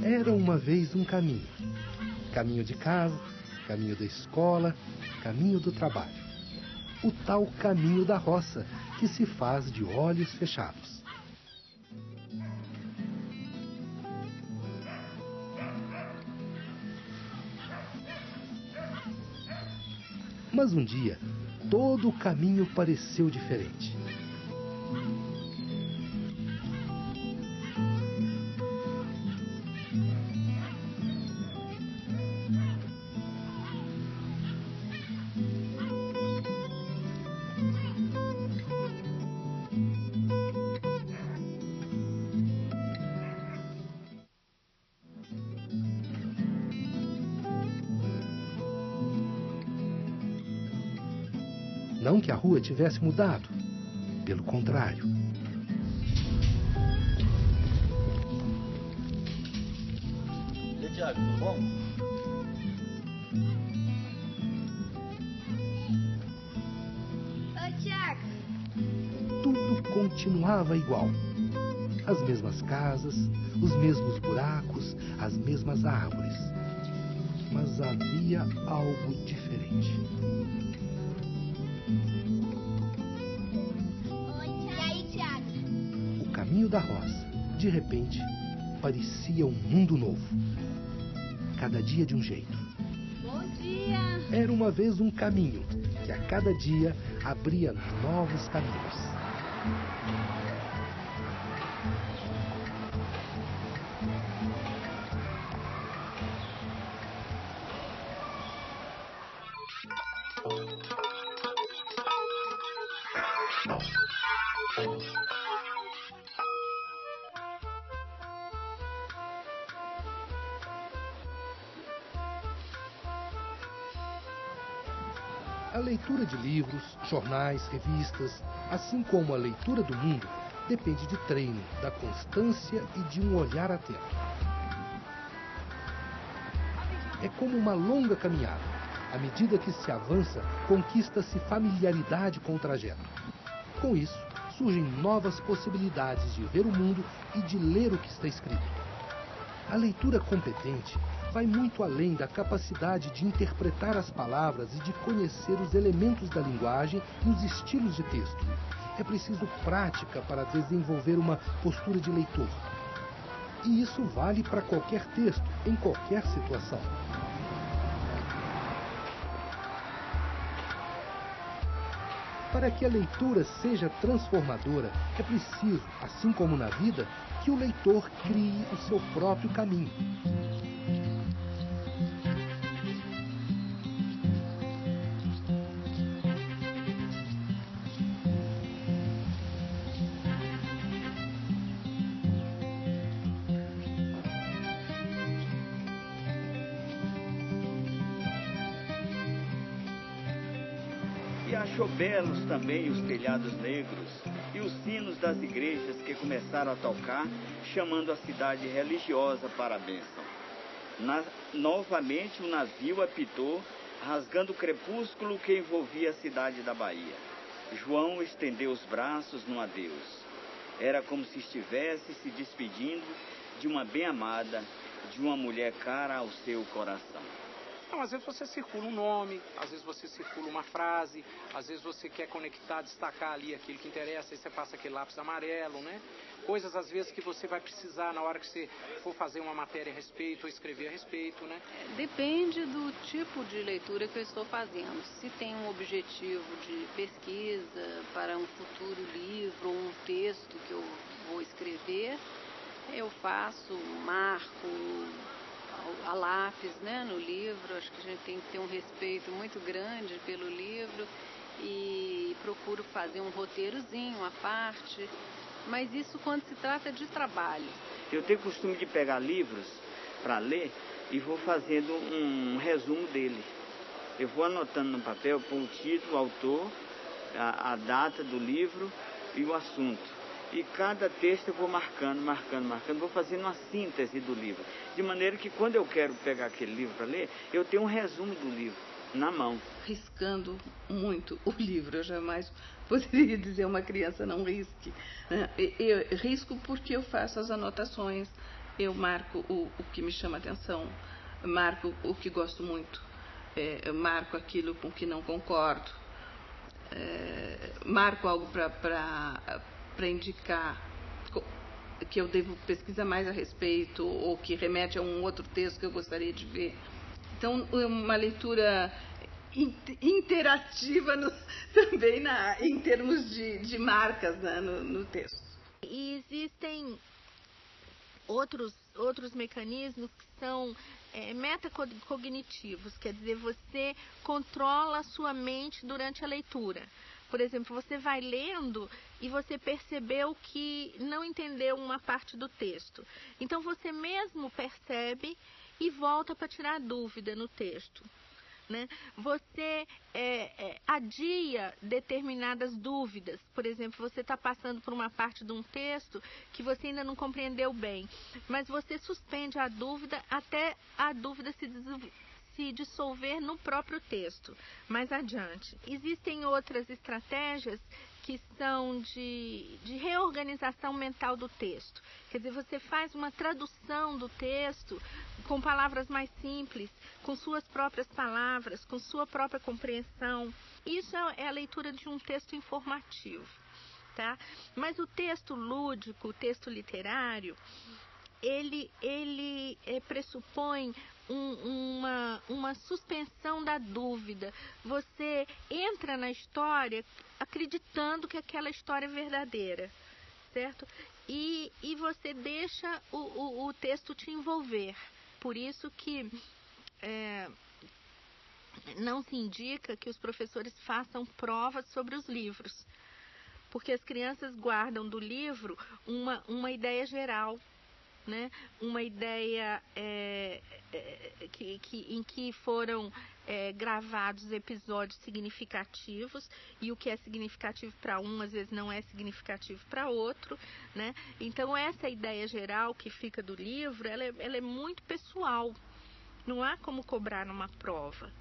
Era uma vez um caminho. Caminho de casa, caminho da escola, caminho do trabalho. O tal caminho da roça, que se faz de olhos fechados. Mas um dia, todo o caminho pareceu diferente. Não que a rua tivesse mudado, pelo contrário. E aí, Tiago, tudo bom? Oi, Tiago. Tudo continuava igual. As mesmas casas, os mesmos buracos, as mesmas árvores. Mas havia algo diferente. Oi, e aí, Tiago? O caminho da roça, de repente, parecia um mundo novo. Cada dia de um jeito. Bom dia. Era uma vez um caminho, que a cada dia abria novos caminhos. A leitura de livros, jornais, revistas, assim como a leitura do mundo, depende de treino, da constância e de um olhar atento. É como uma longa caminhada. À medida que se avança, conquista-se familiaridade com o trajeto. Com isso, surgem novas possibilidades de ver o mundo e de ler o que está escrito. A leitura competente vai muito além da capacidade de interpretar as palavras e de conhecer os elementos da linguagem e os estilos de texto. É preciso prática para desenvolver uma postura de leitor. E isso vale para qualquer texto, em qualquer situação. Para que a leitura seja transformadora, é preciso, assim como na vida, que o leitor crie o seu próprio caminho. E achou belos também os telhados negros e os sinos das igrejas que começaram a tocar, chamando a cidade religiosa para a bênção. Novamente o navio apitou, rasgando o crepúsculo que envolvia a cidade da Bahia. João estendeu os braços no adeus. Era como se estivesse se despedindo de uma bem-amada, de uma mulher cara ao seu coração. Não, às vezes você circula um nome, às vezes você circula uma frase, às vezes você quer conectar, destacar ali aquilo que interessa, aí você passa aquele lápis amarelo, né? Coisas às vezes que você vai precisar na hora que você for fazer uma matéria a respeito ou escrever a respeito, né? Depende do tipo de leitura que eu estou fazendo. Se tem um objetivo de pesquisa para um futuro livro ou um texto que eu vou escrever, eu faço, marco a lápis, né, no livro. Acho que a gente tem que ter um respeito muito grande pelo livro e procuro fazer um roteirozinho, uma parte, mas isso quando se trata de trabalho. Eu tenho costume de pegar livros para ler e vou fazendo um resumo dele. Eu vou anotando no papel, pôr o título, o autor a data do livro e o assunto. E cada texto eu vou marcando, vou fazendo uma síntese do livro. De maneira que quando eu quero pegar aquele livro para ler, eu tenho um resumo do livro na mão. Riscando muito o livro, eu jamais poderia dizer a uma criança não risque. Eu risco porque eu faço as anotações, eu marco o que me chama atenção, marco o que gosto muito, marco aquilo com que não concordo, marco algo para indicar que eu devo pesquisar mais a respeito ou que remete a um outro texto que eu gostaria de ver. Então, uma leitura interativa também em termos de marcas, né, no texto. E existem outros mecanismos que são metacognitivos, quer dizer, você controla a sua mente durante a leitura. Por exemplo, você vai lendo e você percebeu que não entendeu uma parte do texto. Então, você mesmo percebe e volta para tirar dúvida no texto, né? Você adia determinadas dúvidas. Por exemplo, você está passando por uma parte de um texto que você ainda não compreendeu bem, mas você suspende a dúvida até a dúvida se dissolver no próprio texto, mais adiante. Existem outras estratégias que são de reorganização mental do texto. Quer dizer, você faz uma tradução do texto com palavras mais simples, com suas próprias palavras, com sua própria compreensão. Isso é a leitura de um texto informativo, tá? Mas o texto lúdico, o texto literário, ele pressupõe uma suspensão da dúvida. Você entra na história acreditando que aquela história é verdadeira, certo? E você deixa o texto te envolver. Por isso que não se indica que os professores façam provas sobre os livros, porque as crianças guardam do livro uma ideia geral, né? Uma ideia em que foram gravados episódios significativos, e o que é significativo para um às vezes não é significativo para outro, né? Então essa ideia geral que fica do livro, ela é muito pessoal, não há como cobrar numa prova,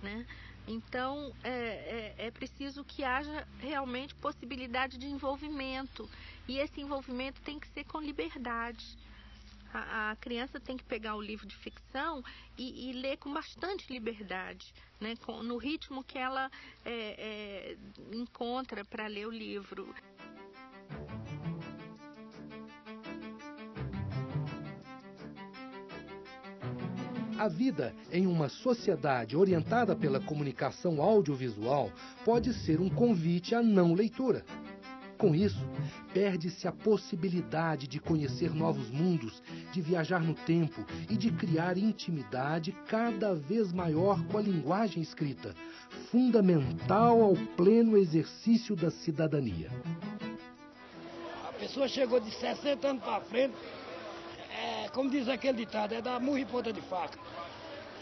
né? Então é preciso que haja realmente possibilidade de envolvimento, e esse envolvimento tem que ser com liberdade. A criança tem que pegar o livro de ficção e ler com bastante liberdade, né? No ritmo que ela encontra para ler o livro. A vida em uma sociedade orientada pela comunicação audiovisual pode ser um convite à não leitura. Com isso, perde-se a possibilidade de conhecer novos mundos, de viajar no tempo e de criar intimidade cada vez maior com a linguagem escrita, fundamental ao pleno exercício da cidadania. A pessoa chegou de 60 anos para frente, como diz aquele ditado, é dar murro e ponta de faca.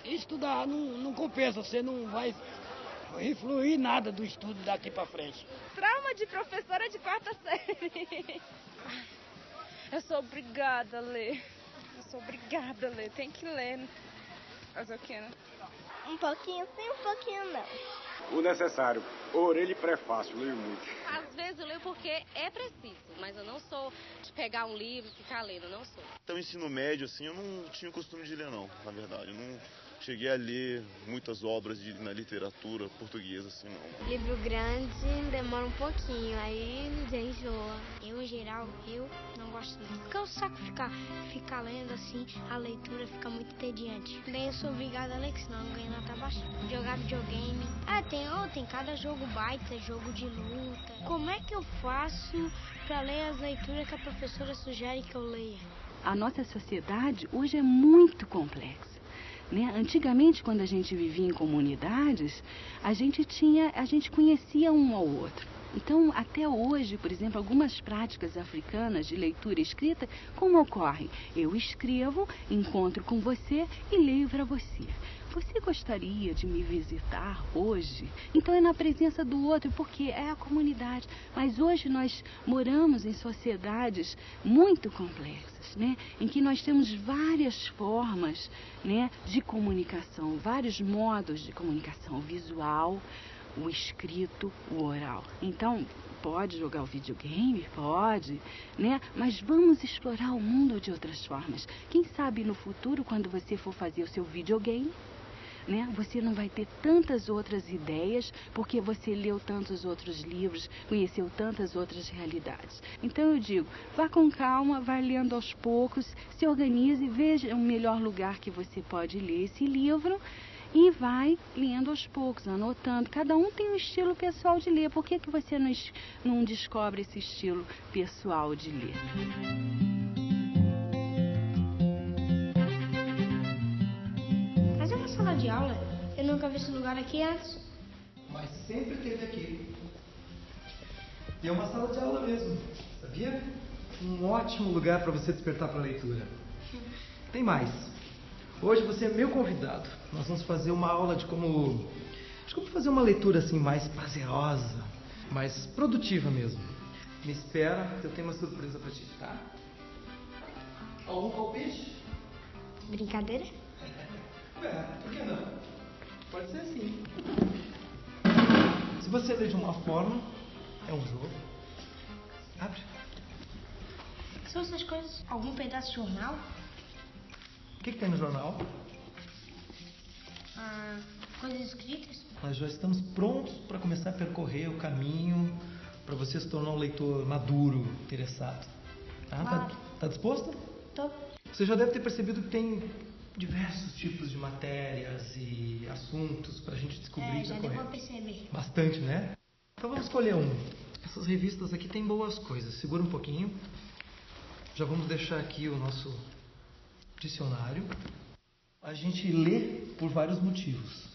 Estudar não compensa, você não vai influir nada do estudo daqui para frente. Trauma de professora de 4ª série. Eu sou obrigada a ler. Tem que ler. Fazer o quê, né? Um pouquinho sim, um pouquinho não. O necessário. Orelha e prefácio, leio muito. Às vezes eu leio porque é preciso, mas eu não sou de pegar um livro e ficar lendo, não sou. Então, ensino médio, assim, eu não tinha o costume de ler, não, na verdade. Eu não cheguei a ler muitas obras na literatura portuguesa, assim, não. Livro grande demora um pouquinho, aí já enjoa. Eu, em geral, não gosto de ler. Porque eu saco ficar lendo assim, a leitura fica muito entediante. Daí eu sou obrigada a ler, que senão eu não ganho nota baixa. Jogar videogame. Tem cada jogo baita, jogo de luta. Como é que eu faço para ler as leituras que a professora sugere que eu leia? A nossa sociedade hoje é muito complexa. Né? Antigamente, quando a gente vivia em comunidades, a gente conhecia um ao outro. Então, até hoje, por exemplo, algumas práticas africanas de leitura escrita, como ocorre? Eu escrevo, encontro com você e leio para você. você gostaria de me visitar hoje? Então é na presença do outro, porque é a comunidade. Mas hoje nós moramos em sociedades muito complexas, né? Em que nós temos várias formas, né, de comunicação, vários modos de comunicação: visual, o escrito, o oral. Então, pode jogar o videogame? Pode, né? Mas vamos explorar o mundo de outras formas. Quem sabe no futuro, quando você for fazer o seu videogame, né, você não vai ter tantas outras ideias, porque você leu tantos outros livros, conheceu tantas outras realidades. Então eu digo, vá com calma, vá lendo aos poucos, se organize, veja o melhor lugar que você pode ler esse livro, e vai lendo aos poucos, anotando. Cada um tem um estilo pessoal de ler. Por que você não descobre esse estilo pessoal de ler? Mas é uma sala de aula. Eu nunca vi esse lugar aqui antes. Mas sempre teve aqui. E é uma sala de aula mesmo, sabia? Um ótimo lugar para você despertar para a leitura. Tem mais. Hoje você é meu convidado. Nós vamos fazer uma aula de como fazer uma leitura assim mais prazerosa, mais produtiva mesmo. Me espera, eu tenho uma surpresa para ti, tá? Algum palpite? Brincadeira? Por que não? Pode ser assim. Se você ler de uma forma, é um jogo. Abre. São essas coisas? Algum pedaço de jornal? O que tem no jornal? Coisas escritas. Nós já estamos prontos para começar a percorrer o caminho para você se tornar um leitor maduro, interessado. Claro. Tá disposto? Tô. Você já deve ter percebido que tem diversos tipos de matérias e assuntos para a gente descobrir. Já deu para perceber. Bastante, né? Então vamos escolher um. Essas revistas aqui têm boas coisas. Segura um pouquinho. Já vamos deixar aqui o nosso dicionário. A gente lê por vários motivos.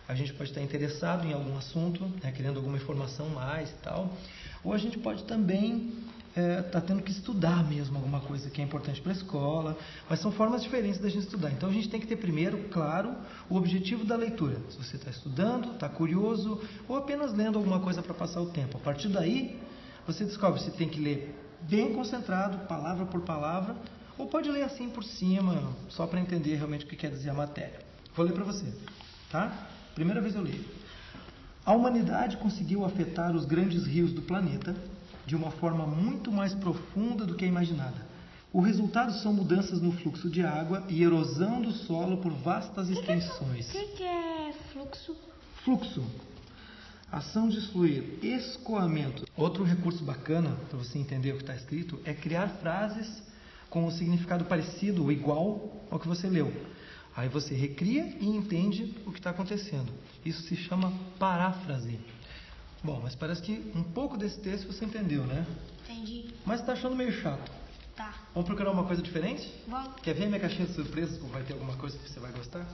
A gente pode estar interessado em algum assunto, né, querendo alguma informação mais e tal. Ou a gente pode também estar tendo que estudar mesmo alguma coisa que é importante para a escola. Mas são formas diferentes da gente estudar. Então a gente tem que ter primeiro, claro, o objetivo da leitura. Se você está estudando, está curioso, ou apenas lendo alguma coisa para passar o tempo. A partir daí, você descobre se tem que ler bem concentrado, palavra por palavra, ou pode ler assim por cima, só para entender realmente o que quer dizer a matéria. Vou ler para você, tá? Primeira vez eu li. A humanidade conseguiu afetar os grandes rios do planeta de uma forma muito mais profunda do que a imaginada. O resultado são mudanças no fluxo de água e erosão do solo por vastas extensões. O que é fluxo? Fluxo. Ação de fluir. Escoamento. Outro recurso bacana para você entender o que está escrito é criar frases com um significado parecido ou igual ao que você leu. Aí você recria e entende o que está acontecendo. Isso se chama paráfrase. Bom, mas parece que um pouco desse texto você entendeu, né? Entendi. Mas está achando meio chato. Tá. Vamos procurar uma coisa diferente? Vamos. Quer ver a minha caixinha de surpresas? Vai ter alguma coisa que você vai gostar?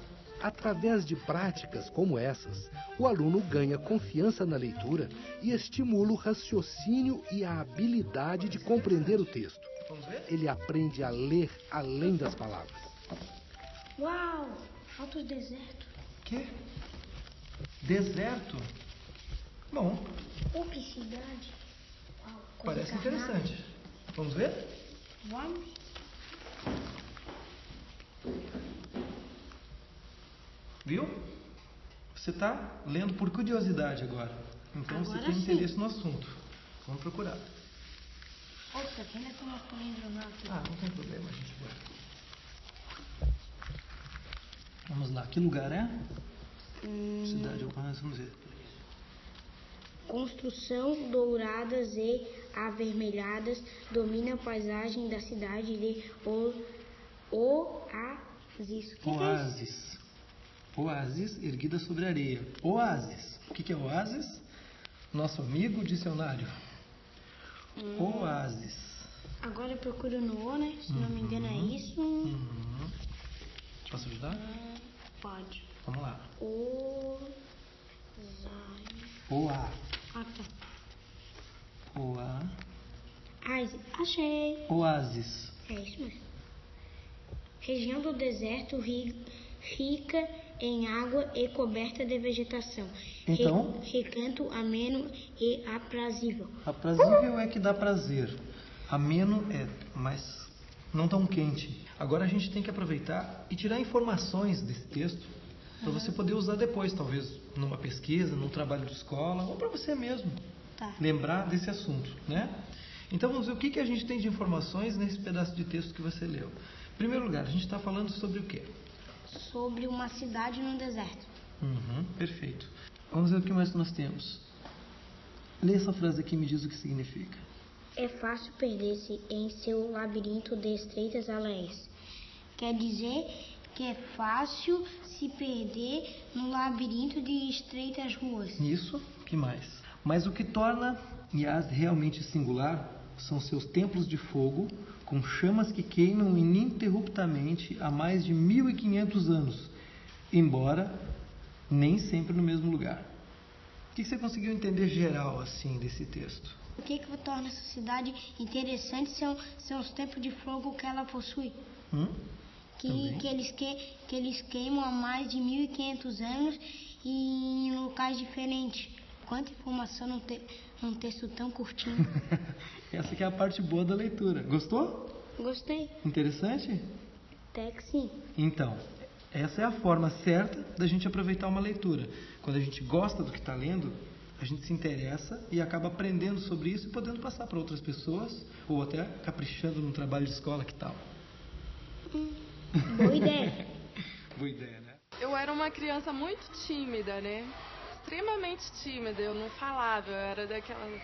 Através de práticas como essas, o aluno ganha confiança na leitura e estimula o raciocínio e a habilidade de compreender o texto. Ele aprende a ler além das palavras. Uau! Alto deserto. Quê? Deserto? Bom. Ou que cidade? Uau, parece interessante. Vamos ver? Vamos. Viu? Você está lendo por curiosidade agora. Então agora você tem interesse no assunto. Vamos procurar. Opa, quem é que eu não estou lembrando aqui? Não tem problema, a gente vai. Vamos lá, que lugar é? Cidade urbana, vamos ver. Construção douradas e avermelhadas domina a paisagem da cidade de Oasis. Oásis. Oásis erguida sobre areia. Oásis. O que é oásis? Nosso amigo dicionário. Oásis. Agora eu procuro no O, né? Se não me engano é isso. Posso ajudar? Pode. Vamos lá. Oá. Oá. Achei. Oásis. É isso mesmo. Região do deserto rica em água e coberta de vegetação. Então? Recanto, ameno e aprazível. Aprazível é que dá prazer. Ameno é mais não tão quente. Agora a gente tem que aproveitar e tirar informações desse texto para você poder usar depois, talvez numa pesquisa, num trabalho de escola ou para você mesmo lembrar desse assunto, né? Então vamos ver o que a gente tem de informações nesse pedaço de texto que você leu. Em primeiro lugar, a gente está falando sobre o quê? Sobre uma cidade no deserto. Perfeito. Vamos ver o que mais nós temos. Lê essa frase aqui e me diz o que significa. É fácil perder-se em seu labirinto de estreitas aléias. Quer dizer que é fácil se perder no labirinto de estreitas ruas. Isso, que mais? Mas o que torna Yazd realmente singular são seus templos de fogo, com chamas que queimam ininterruptamente há mais de 1500 anos, embora nem sempre no mesmo lugar. O que você conseguiu entender geral assim desse texto? O que torna essa cidade interessante são os tempos de fogo que ela possui. Que eles queimam há mais de 1500 anos e em locais diferentes. Quanta informação num texto tão curtinho. Essa que é a parte boa da leitura. Gostou? Gostei. Interessante? Até que sim. Então, essa é a forma certa da gente aproveitar uma leitura. Quando a gente gosta do que está lendo, a gente se interessa e acaba aprendendo sobre isso e podendo passar para outras pessoas ou até caprichando num trabalho de escola, que tal? Boa ideia. Boa ideia, né? Eu era uma criança muito tímida, né? Extremamente tímida, eu não falava, eu era daquelas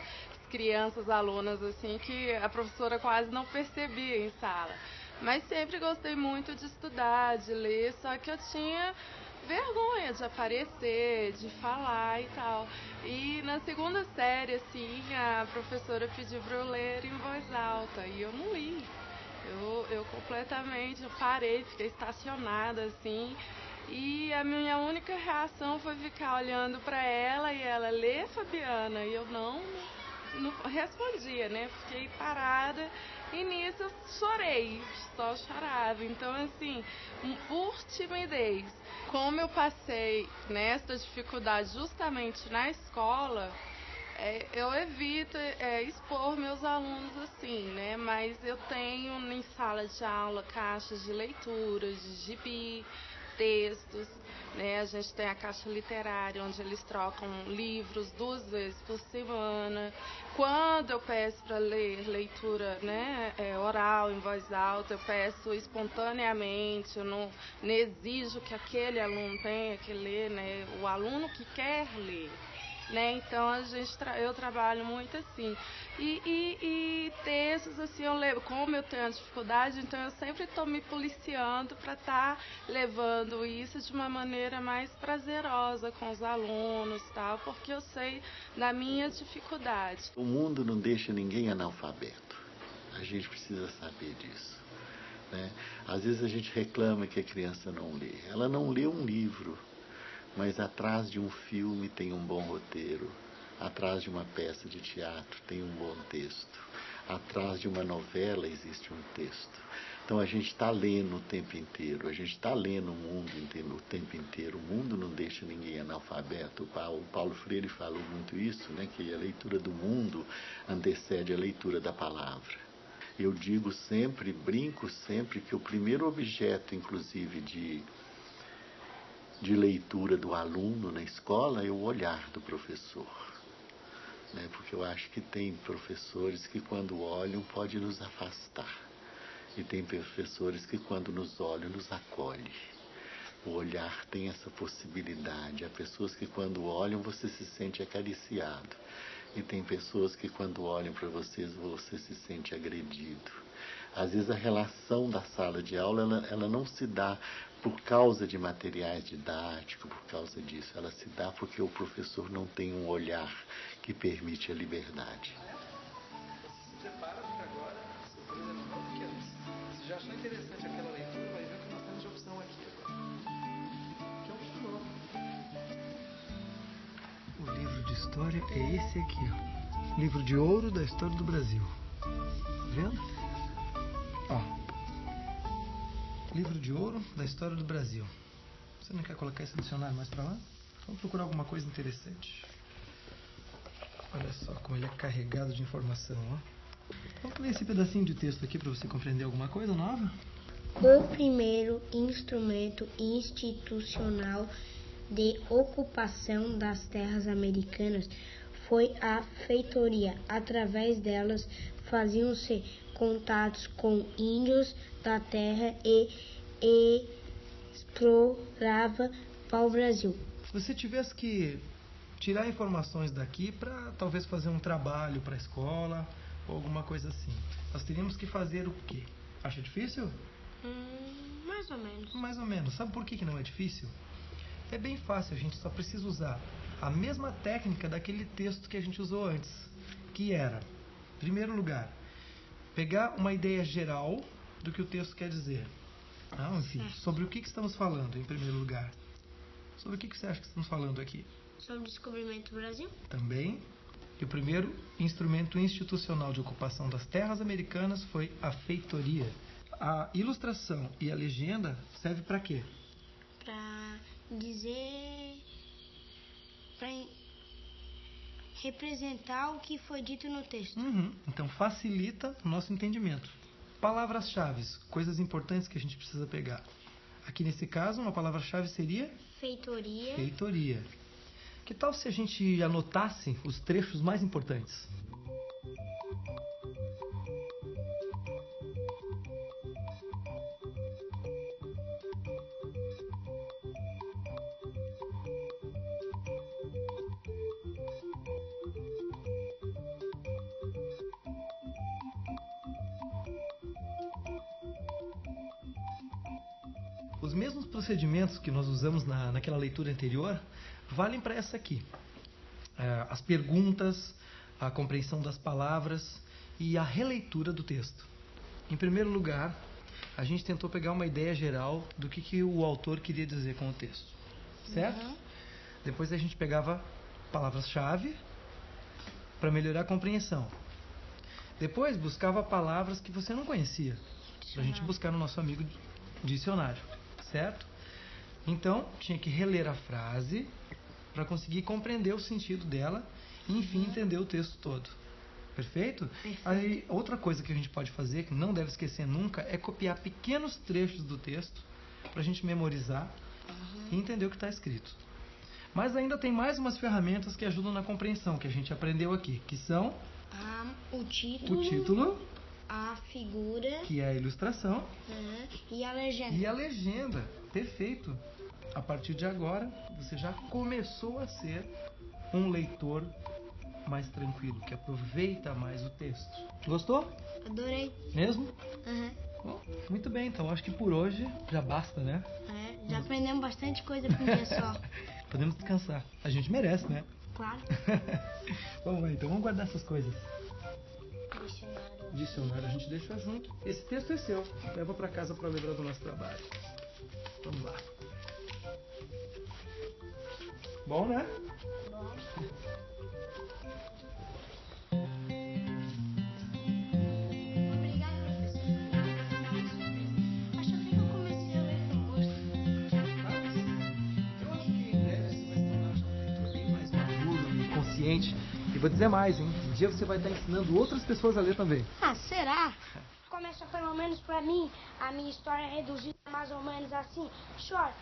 crianças, alunas assim, que a professora quase não percebia em sala. Mas sempre gostei muito de estudar, de ler, só que eu tinha vergonha de aparecer, de falar e tal. E na segunda série, assim, a professora pediu para eu ler em voz alta e eu não li. Eu completamente parei, fiquei estacionada, assim. E a minha única reação foi ficar olhando para ela e ela, lê, Fabiana? E eu não respondia, né? Fiquei parada e nisso eu chorei, só chorava. Então, assim, por timidez, como eu passei nessa dificuldade justamente na escola, eu evito expor meus alunos assim, né? Mas eu tenho em sala de aula caixas de leituras, de gibi, textos, né? A gente tem a caixa literária, onde eles trocam livros 2 vezes por semana. Quando eu peço para ler leitura, né, oral, em voz alta, eu peço espontaneamente, eu não exijo que aquele aluno tenha que ler, né? O aluno que quer ler. Né? Então eu trabalho muito assim. E textos, assim, eu levo, como eu tenho dificuldade, então eu sempre estou me policiando para estar levando isso de uma maneira mais prazerosa com os alunos, tal, porque eu sei da minha dificuldade. O mundo não deixa ninguém analfabeto. A gente precisa saber disso. Né? Às vezes a gente reclama que a criança não lê. Ela não lê um livro. Mas atrás de um filme tem um bom roteiro, atrás de uma peça de teatro tem um bom texto, atrás de uma novela existe um texto. Então a gente está lendo o tempo inteiro, a gente está lendo o mundo inteiro, o tempo inteiro. O mundo não deixa ninguém analfabeto. O Paulo Freire falou muito isso, né, que a leitura do mundo antecede a leitura da palavra. Eu digo sempre, brinco sempre, que o primeiro objeto, inclusive, de leitura do aluno na escola é o olhar do professor, né? Porque eu acho que tem professores que quando olham pode nos afastar e tem professores que quando nos olham nos acolhe. O olhar tem essa possibilidade. Há pessoas que quando olham você se sente acariciado e tem pessoas que quando olham para você se sente agredido. Às vezes a relação da sala de aula ela não se dá por causa de materiais didáticos, por causa disso. Ela se dá porque o professor não tem um olhar que permite a liberdade. Se prepara porque agora a surpresa não é pequena. Se já achou interessante aquela leitura, vai ver o que nós temos de opção aqui agora. Que é opção nova. O livro de história é esse aqui, ó. Livro de ouro da história do Brasil. Tá vendo? Ó. Livro de ouro da história do Brasil. Você não quer colocar esse dicionário mais para lá? Vamos procurar alguma coisa interessante. Olha só como ele é carregado de informação, ó. Vamos ler esse pedacinho de texto aqui para você compreender alguma coisa nova? O primeiro instrumento institucional de ocupação das terras americanas foi a feitoria. Através delas faziam-se contatos com índios da terra e explorava para o Brasil. Se você tivesse que tirar informações daqui para talvez fazer um trabalho para a escola ou alguma coisa assim, nós teríamos que fazer o quê? Acha difícil? Mais ou menos. Mais ou menos. Sabe por que não é difícil? É bem fácil, a gente só precisa usar a mesma técnica daquele texto que a gente usou antes, que era, em primeiro lugar, pegar uma ideia geral do que o texto quer dizer. Enfim, sobre o que estamos falando, em primeiro lugar? Sobre o que você acha que estamos falando aqui? Sobre o descobrimento do Brasil? Também. E o primeiro instrumento institucional de ocupação das terras americanas foi a feitoria. A ilustração e a legenda servem para quê? Para dizer... para representar o que foi dito no texto. Então facilita o nosso entendimento. Palavras-chave, coisas importantes que a gente precisa pegar. Aqui nesse caso, uma palavra-chave seria? Feitoria. Feitoria. Que tal se a gente anotasse os trechos mais importantes? Os mesmos procedimentos que nós usamos naquela leitura anterior valem para essa aqui. As perguntas, a compreensão das palavras e a releitura do texto. Em primeiro lugar, a gente tentou pegar uma ideia geral do que o autor queria dizer com o texto. Certo? Depois a gente pegava palavras-chave para melhorar a compreensão. Depois buscava palavras que você não conhecia, para a gente buscar no nosso amigo dicionário. Certo? Então, tinha que reler a frase para conseguir compreender o sentido dela e, enfim, entender o texto todo. Perfeito? Aí, outra coisa que a gente pode fazer, que não deve esquecer nunca, é copiar pequenos trechos do texto para a gente memorizar e entender o que está escrito. Mas ainda tem mais umas ferramentas que ajudam na compreensão, que a gente aprendeu aqui, que são o título, a figura, que é a ilustração, e a legenda. E a legenda, perfeito. A partir de agora, você já começou a ser um leitor mais tranquilo, que aproveita mais o texto. Gostou? Adorei. Mesmo? Bom, muito bem, então acho que por hoje já basta, né? Já aprendemos bastante coisa por um dia só. Podemos descansar. A gente merece, né? Claro. Vamos lá, então vamos guardar essas coisas. Dicionário a gente deixa junto. Esse texto é seu. Leva para casa para lembrar do nosso trabalho. Vamos lá. Bom, né? Bom. Obrigada, professor. Acho que eu comecei a ler com gosto. Eu acho que em breve você vai se tornar um leitor bem mais maduro e consciente. E vou dizer mais, hein? Um dia você vai estar ensinando outras pessoas a ler também. Será? Começa pelo menos pra mim. A minha história é reduzida mais ou menos assim. Chora.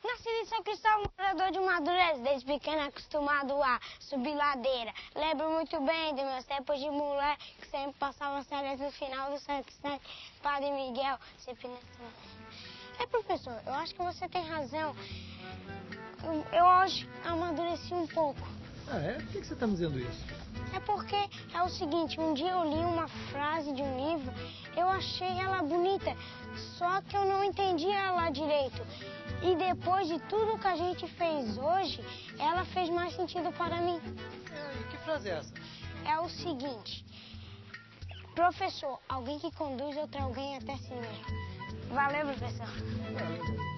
Nasci em São Cristóvão, morador de Madureira, desde pequeno acostumado a subir ladeira. Lembro muito bem de meus tempos de moleque, que sempre passava férias no final do Santo Santo. Padre Miguel, sempre nessa... professor, eu acho que você tem razão. Eu hoje amadureci um pouco. Por que você está me dizendo isso? É porque é o seguinte, um dia eu li uma frase de um livro, eu achei ela bonita, só que eu não entendi ela direito. E depois de tudo que a gente fez hoje, ela fez mais sentido para mim. E que frase é essa? É o seguinte, professor, alguém que conduz outro alguém até si mesmo. Valeu, professor. Valeu.